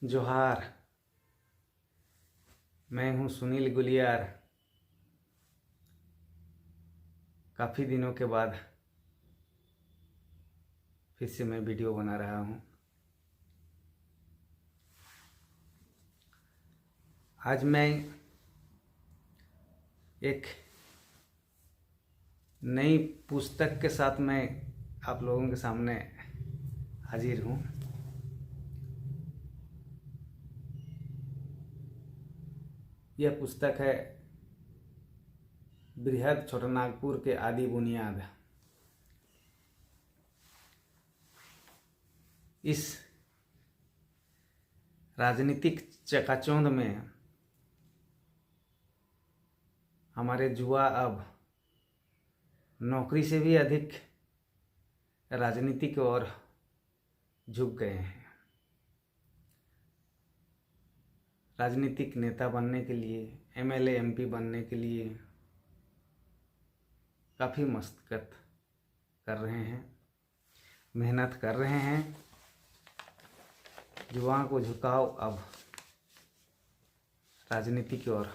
जोहार। मैं हूं सुनील गुलियार। काफ़ी दिनों के बाद फिर से मैं वीडियो बना रहा हूं। आज मैं एक नई पुस्तक के साथ मैं आप लोगों के सामने हाजिर हूं। यह पुस्तक है बृहद छोटानागपुर के आदि बुनियाद। इस राजनीतिक चकाचौंध में हमारे युवा अब नौकरी से भी अधिक राजनीति की ओर झुक गए हैं। राजनीतिक नेता बनने के लिए, एमएलए एमपी बनने के लिए काफ़ी मशक्कत कर रहे हैं, मेहनत कर रहे हैं। युवाओं को झुकाव अब राजनीति की ओर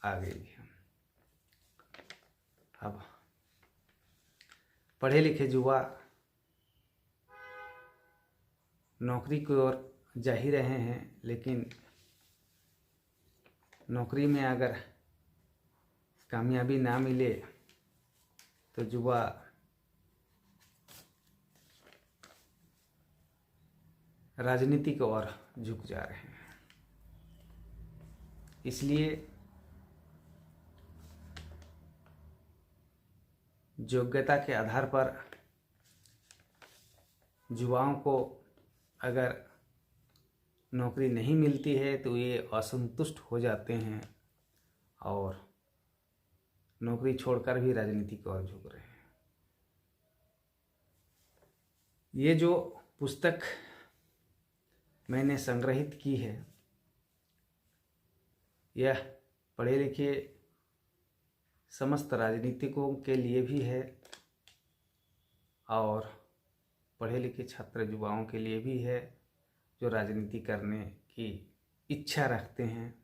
आ गई है। अब पढ़े लिखे युवा नौकरी की ओर जा ही रहे हैं, लेकिन नौकरी में अगर कामयाबी ना मिले तो युवा राजनीति की ओर झुक जा रहे हैं। इसलिए योग्यता के आधार पर युवाओं को अगर नौकरी नहीं मिलती है तो ये असंतुष्ट हो जाते हैं और नौकरी छोड़कर भी राजनीति की ओर झुक रहे हैं। ये जो पुस्तक मैंने संग्रहित की है, यह पढ़े लिखे समस्त राजनीतिकों के लिए भी है और पढ़े लिखे छात्र युवाओं के लिए भी है जो राजनीति करने की इच्छा रखते हैं।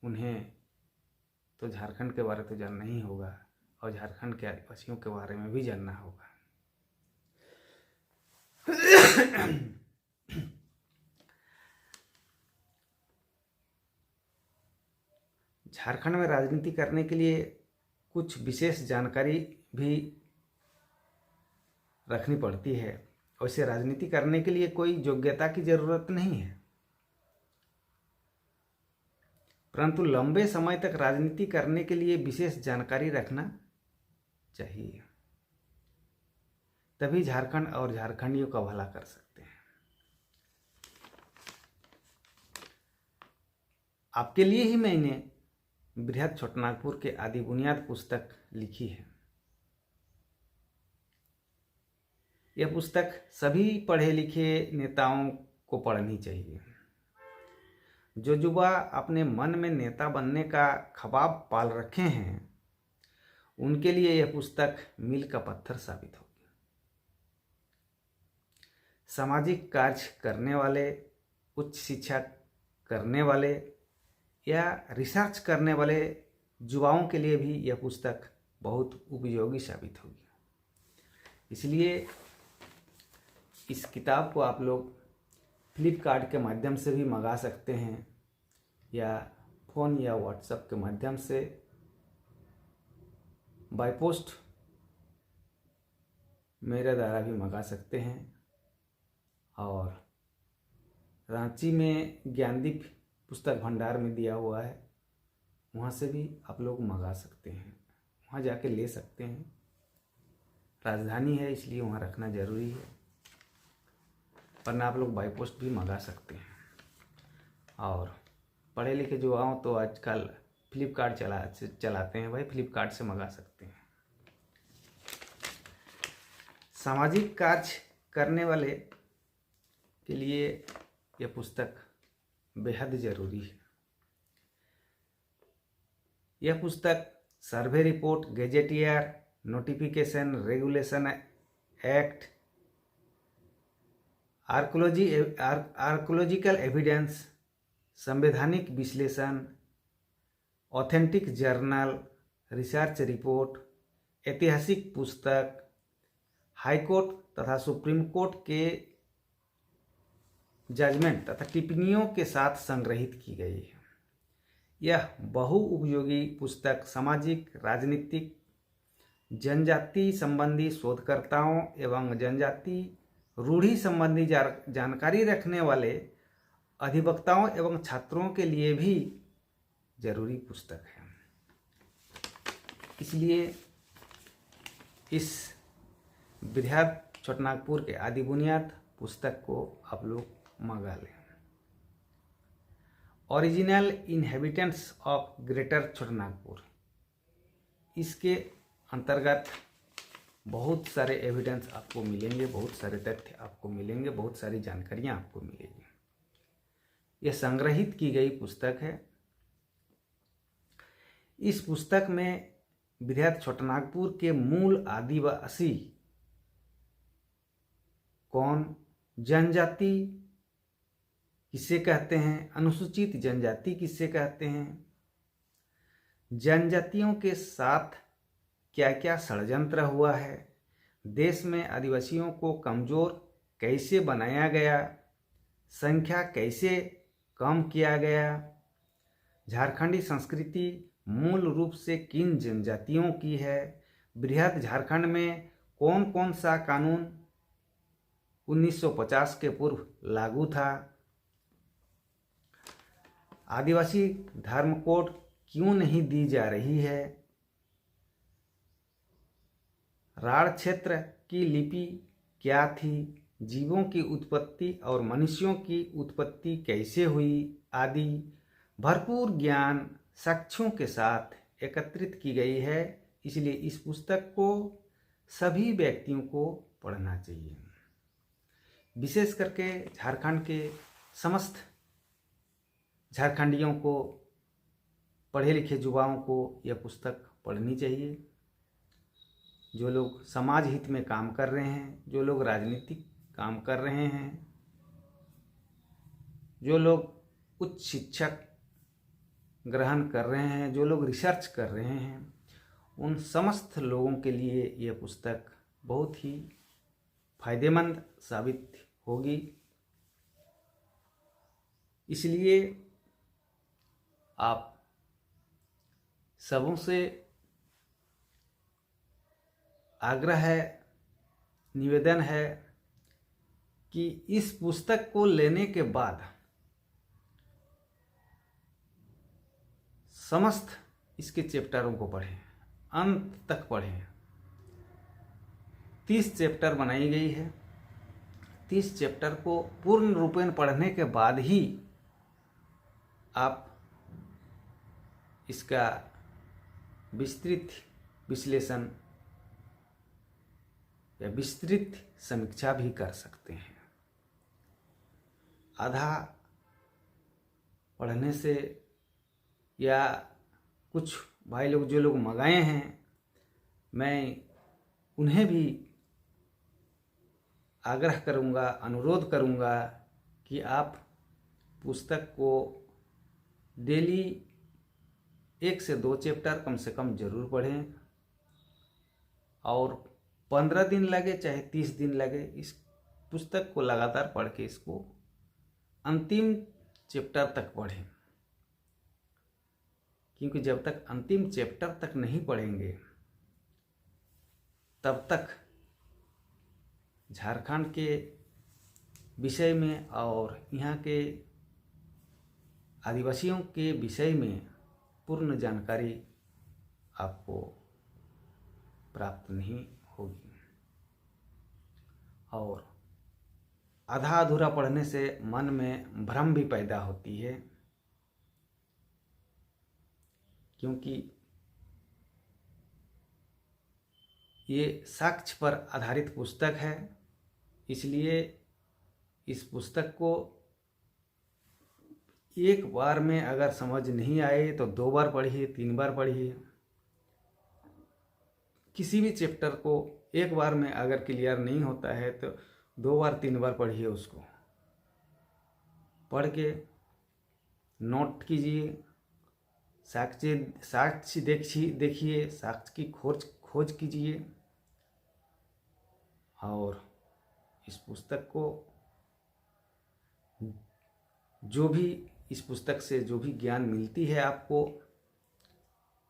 उन्हें तो झारखंड के बारे में तो जानना ही होगा और झारखंड के आदिवासियों के बारे में भी जानना होगा। झारखंड में राजनीति करने के लिए कुछ विशेष जानकारी भी रखनी पड़ती है। वैसे राजनीति करने के लिए कोई योग्यता की जरूरत नहीं है, परंतु लंबे समय तक राजनीति करने के लिए विशेष जानकारी रखना चाहिए। तभी झारखंड और झारखंडियों का भला कर सकते हैं। आपके लिए ही मैंने बृहद छोटानागपुर के आदि बुनियाद पुस्तक लिखी है। यह पुस्तक सभी पढ़े लिखे नेताओं को पढ़नी चाहिए। जो युवा अपने मन में नेता बनने का ख्वाब पाल रखे हैं, उनके लिए यह पुस्तक मील का पत्थर साबित होगी। सामाजिक कार्य करने वाले, उच्च शिक्षा करने वाले या रिसर्च करने वाले युवाओं के लिए भी यह पुस्तक बहुत उपयोगी साबित होगी। इसलिए इस किताब को आप लोग फ्लिपकार्ट के माध्यम से भी मंगा सकते हैं या फ़ोन या व्हाट्सएप के माध्यम से बाय पोस्ट मेरे द्वारा भी मंगा सकते हैं। और रांची में ज्ञानदीप पुस्तक भंडार में दिया हुआ है, वहाँ से भी आप लोग मंगा सकते हैं, वहाँ जाके ले सकते हैं। राजधानी है इसलिए वहाँ रखना ज़रूरी है, वरना आप लोग बाय पोस्ट भी मंगा सकते हैं। और पढ़े लिखे युवाओं तो आजकल फ्लिपकार्ट चलाते हैं, भाई फ्लिपकार्ट से मंगा सकते हैं। सामाजिक कार्य करने वाले के लिए यह पुस्तक बेहद ज़रूरी है। यह पुस्तक survey report, gazetteer, notification, regulation act archaeological evidence, संवैधानिक विश्लेषण, ऑथेंटिक जर्नल, रिसर्च रिपोर्ट, ऐतिहासिक पुस्तक, हाईकोर्ट तथा सुप्रीम कोर्ट के जजमेंट तथा टिप्पणियों के साथ संग्रहित की गई है। यह बहुउपयोगी पुस्तक सामाजिक, राजनीतिक, जनजाति संबंधी शोधकर्ताओं एवं जनजाति रूढ़ि संबंधी जानकारी रखने वाले अधिवक्ताओं एवं छात्रों के लिए भी जरूरी पुस्तक है। इसलिए इस बृहद छोटानागपुर के आदि बुनियाद पुस्तक को आप लोग मंगा लें। Original inhabitants of greater Chotanagpur, इसके अंतर्गत बहुत सारे एविडेंस आपको मिलेंगे, बहुत सारे तथ्य आपको मिलेंगे, बहुत सारी जानकारियाँ आपको मिलेंगी। यह संग्रहित की गई पुस्तक है। इस पुस्तक में बृहद छोटानागपुर के मूल आदिवासी कौन, जनजाति किसे कहते हैं, अनुसूचित जनजाति किसे कहते हैं, जनजातियों के साथ क्या क्या षड्यंत्र हुआ है, देश में आदिवासियों को कमजोर कैसे बनाया गया, संख्या कैसे कम किया गया, झारखंडी संस्कृति मूल रूप से किन जनजातियों की है, बृहद झारखंड में कौन कौन सा कानून 1950 के पूर्व लागू था, आदिवासी धर्म कोड क्यों नहीं दी जा रही है, राढ़ क्षेत्र की लिपि क्या थी, जीवों की उत्पत्ति और मनुष्यों की उत्पत्ति कैसे हुई आदि भरपूर ज्ञान साक्ष्यों के साथ एकत्रित की गई है। इसलिए इस पुस्तक को सभी व्यक्तियों को पढ़ना चाहिए। विशेष करके झारखंड के समस्त झारखंडियों को, पढ़े लिखे युवाओं को यह पुस्तक पढ़नी चाहिए। जो लोग समाज हित में काम कर रहे हैं, जो लोग राजनीतिक काम कर रहे हैं, जो लोग उच्च शिक्षक ग्रहण कर रहे हैं, जो लोग रिसर्च कर रहे हैं, उन समस्त लोगों के लिए यह पुस्तक बहुत ही फायदेमंद साबित होगी। इसलिए आप सबों से आग्रह है, निवेदन है कि इस पुस्तक को लेने के बाद समस्त इसके चैप्टरों को पढ़ें, अंत तक पढ़ें। 30 चैप्टर बनाई गई है। 30 चैप्टर को पूर्ण रूपेण पढ़ने के बाद ही आप इसका विस्तृत विश्लेषण या विस्तृत समीक्षा भी कर सकते हैं। आधा पढ़ने से, या कुछ भाई लोग जो लोग मंगाए हैं, मैं उन्हें भी आग्रह करूंगा, अनुरोध करूंगा कि आप पुस्तक को डेली 1 से 2 चैप्टर कम से कम जरूर पढ़ें, और 15 दिन लगे चाहे 30 दिन लगे, इस पुस्तक को लगातार पढ़ के इसको अंतिम चैप्टर तक पढ़ें। क्योंकि जब तक अंतिम चैप्टर तक नहीं पढ़ेंगे तब तक झारखंड के विषय में और यहाँ के आदिवासियों के विषय में पूर्ण जानकारी आपको प्राप्त नहीं होगी। और आधा अधूरा पढ़ने से मन में भ्रम भी पैदा होती है, क्योंकि ये साक्ष्य पर आधारित पुस्तक है। इसलिए इस पुस्तक को एक बार में अगर समझ नहीं आए तो 2 बार पढ़िए, 3 बार पढ़िए। किसी भी चैप्टर को एक बार में अगर क्लियर नहीं होता है तो 2 बार 3 बार पढ़िए, उसको पढ़ के नोट कीजिए, साक्ष्य देखिए, साक्ष्य की खोज कीजिए और इस पुस्तक को जो भी इस पुस्तक से जो भी ज्ञान मिलती है आपको,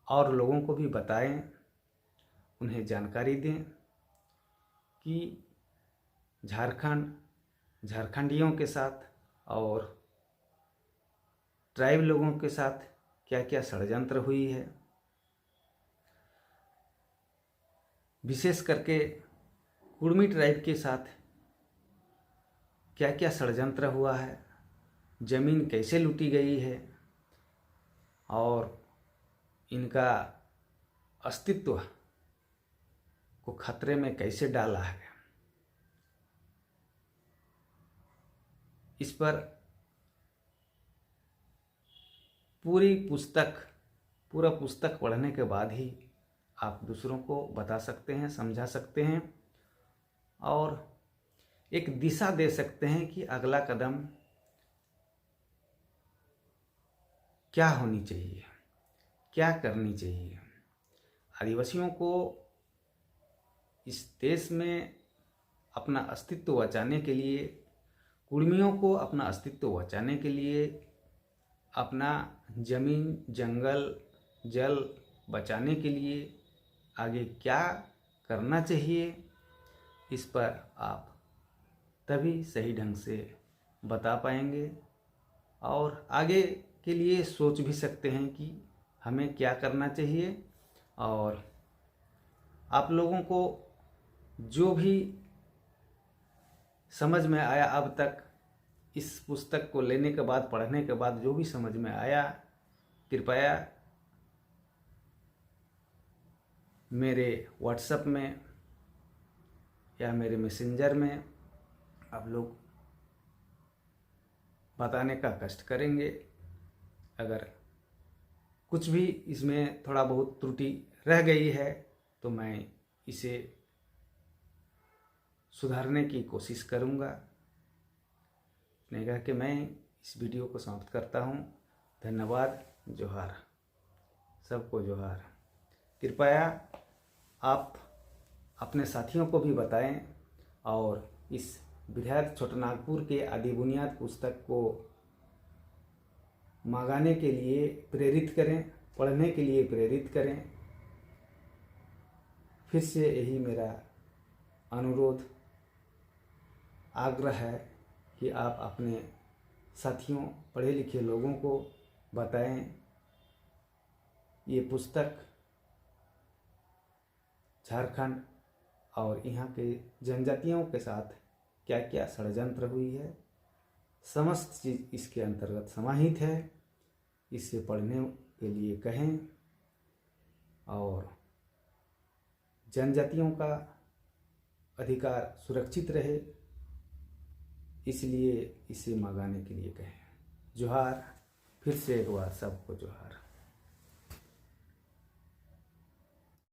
और लोगों को भी बताएं, उन्हें जानकारी दें कि झारखंडियों के साथ और ट्राइब लोगों के साथ क्या क्या षड्यंत्र हुई है। विशेष करके कुर्मी ट्राइब के साथ क्या क्या षड्यंत्र हुआ है, जमीन कैसे लूटी गई है और इनका अस्तित्व को खतरे में कैसे डाला है। इस पर पूरा पुस्तक पढ़ने के बाद ही आप दूसरों को बता सकते हैं, समझा सकते हैं और एक दिशा दे सकते हैं कि अगला कदम क्या होनी चाहिए, क्या करनी चाहिए। आदिवासियों को इस देश में अपना अस्तित्व बचाने के लिए, कुर्मियों को अपना अस्तित्व बचाने के लिए, अपना जमीन, जंगल, जल बचाने के लिए आगे क्या करना चाहिए, इस पर आप तभी सही ढंग से बता पाएंगे और आगे के लिए सोच भी सकते हैं कि हमें क्या करना चाहिए। और आप लोगों को जो भी समझ में आया अब तक, इस पुस्तक को लेने के बाद, पढ़ने के बाद जो भी समझ में आया, कृपया मेरे व्हाट्सएप में या मेरे मैसेंजर में आप लोग बताने का कष्ट करेंगे। अगर कुछ भी इसमें थोड़ा बहुत त्रुटि रह गई है तो मैं इसे सुधारने की कोशिश करूँगा। नहीं कह के मैं इस वीडियो को समाप्त करता हूँ। धन्यवाद। जोहार, सबको जोहार। कृपया आप अपने साथियों को भी बताएं और इस विद्यार्थी छोटानागपुर के आदि बुनियाद पुस्तक को मंगाने के लिए प्रेरित करें, पढ़ने के लिए प्रेरित करें। फिर से यही मेरा अनुरोध, आग्रह है कि आप अपने साथियों, पढ़े लिखे लोगों को बताएं ये पुस्तक झारखंड और यहाँ के जनजातियों के साथ क्या क्या षड्यंत्र हुई है, समस्त चीज़ इसके अंतर्गत समाहित है। इसे पढ़ने के लिए कहें और जनजातियों का अधिकार सुरक्षित रहे, इसलिए इसे मंगाने के लिए कहें। जोहार। फिर से एक बार सबको जोहार।